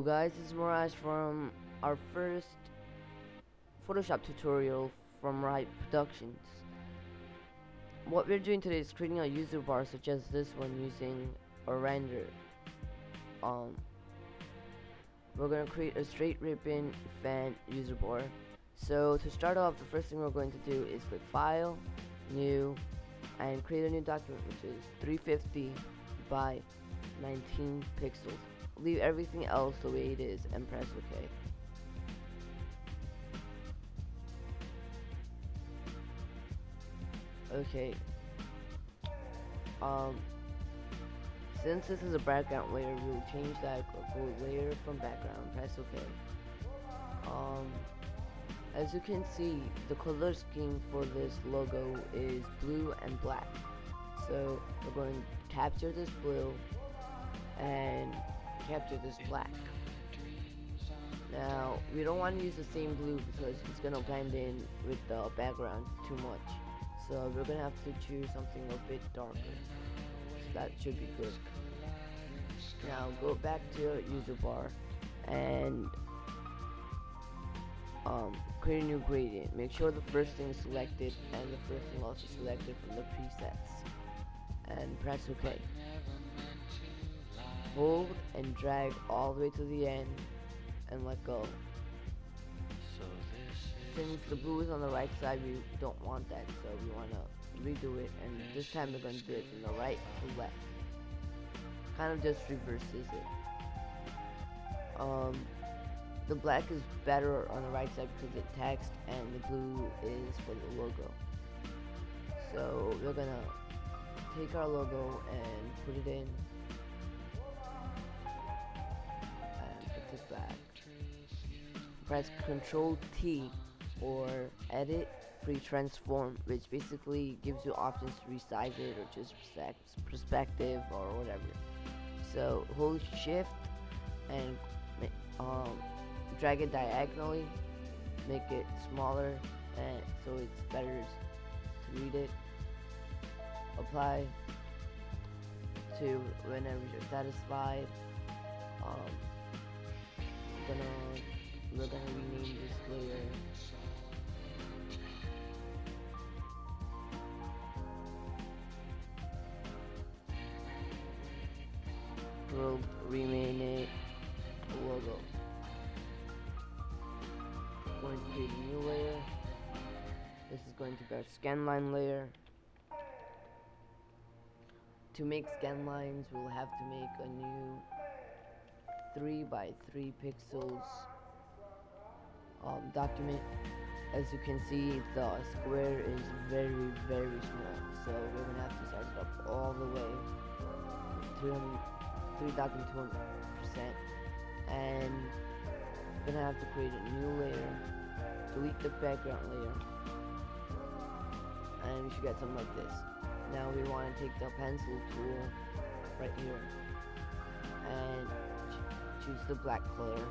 guys, this is Miraj from our first Photoshop tutorial from Rive Productions. What we're doing today is creating a user bar such as this one using a render. Um, we're going to create a straight ribbon fan user bar. So to start off, the first thing we're going to do is click File, New, and create a new document which is 350 by 19 pixels. Leave everything else the way it is and press OK. Okay. Since this is a background layer, we'll change that. Go layer from background. Press OK. As you can see, the color scheme for this logo is blue and black. So we're going to capture this blue and capture this black. Now we don't want to use the same blue because it's gonna blend in with the background too much. So we're gonna have to choose something a bit darker. So that should be good. Now go back to your user bar and create a new gradient. Make sure the first thing is selected and the first thing also selected from the presets. And press OK. Hold and drag all the way to the end and let go. Since the blue is on the right side, we don't want that, so we want to redo it, and this time we're going to do it from the right to left. Kind of just reverses it. The black is better on the right side because it's text, and the blue is for the logo. So we're gonna take our logo and put it in. Put this back. Press Ctrl T or Edit Pre-Transform, which basically gives you options to resize it or just perspective or whatever. So hold Shift and drag it diagonally, make it smaller, and so it's better to read it. Apply to whenever you're satisfied. We're gonna rename this layer. We'll rename it logo. Going to create a new layer. This is going to be our scanline layer. To make scan lines, we'll have to make a new 3 by 3 pixels document. As you can see, the square is very small, so we're gonna have to size it up all the way 3,200%, and we're gonna have to create a new layer, delete the background layer, and we should get something like this. Now we want to take the pencil tool right here and choose the black color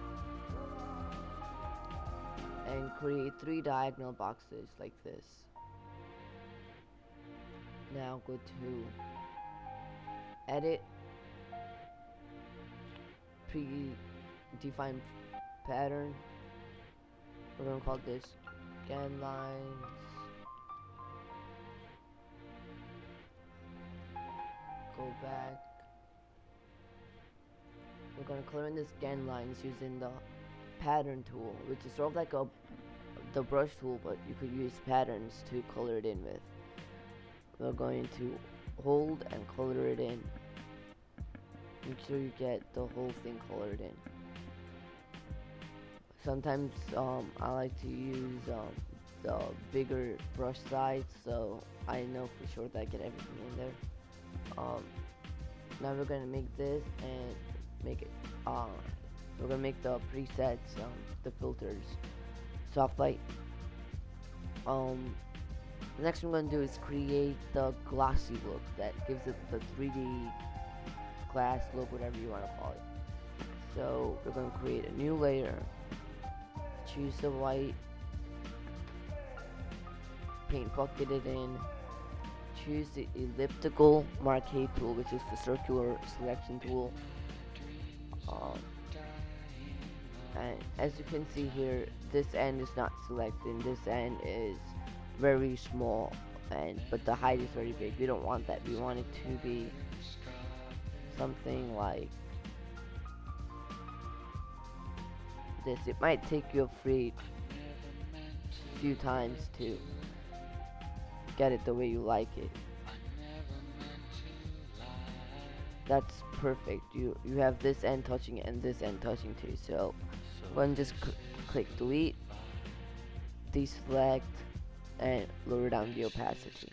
and create 3 diagonal boxes like this. Now go to Edit, Predefine Pattern. We're going to call this Scan Lines. Go back. We're going to color in the scan lines using the pattern tool, which is sort of like the brush tool, but you could use patterns to color it in with. We're going to hold and color it in. Make sure you get the whole thing colored in. Sometimes I like to use the bigger brush size, so I know for sure that I get everything in there. Now we're gonna make this and make it. We're gonna make the presets, the filters, soft light. The next thing we're gonna do is create the glossy look that gives it the 3D glass look, whatever you want to call it. So we're gonna create a new layer. Choose the white, paint bucket it in. Choose the elliptical marquee tool, which is the circular selection tool. And as you can see here, this end is not selected, this end is very small, and but the height is very big. We don't want that. We want it to be something like this. It might take you a few times to get it the way you like it. That's perfect. You have this end touching it and this end touching too. So go and just click delete, deselect, and lower down the opacity.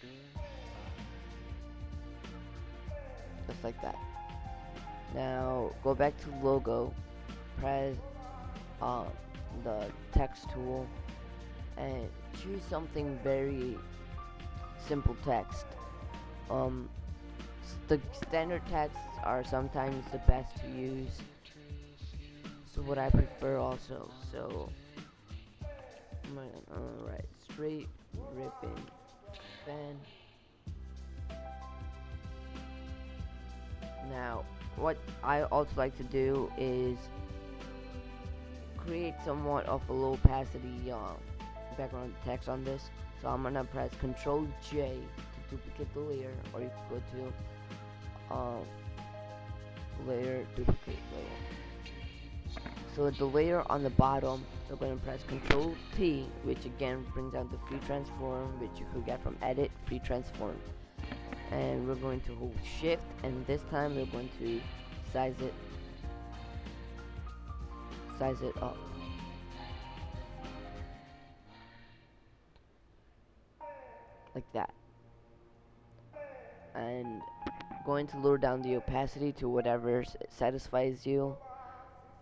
Just like that. Now go back to logo, press the text tool, and choose something very simple text. The standard texts are sometimes the best to use, so what I prefer also. So I'm gonna write straight ribbon fan. Now what I also like to do is create somewhat of a low opacity background text on this. So I'm gonna press Ctrl J to duplicate the layer, or you can go to layer, duplicate layer. So the layer on the bottom, we're going to press Ctrl T, which again brings out the free transform, which you could get from edit, free transform. And we're going to hold shift, and this time we're going to size it up. Like that. And going to lower down the opacity to whatever satisfies you,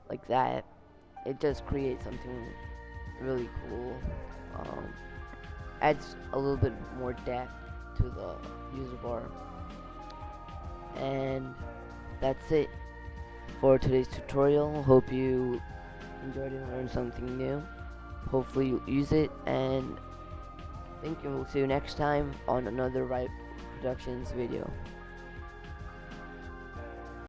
like that. It just creates something really cool. Adds a little bit more depth to the user bar. And that's it for today's tutorial. Hope you enjoyed and learned something new. Hopefully you'll use it, and thank you. We'll see you next time on another Rive Productions video.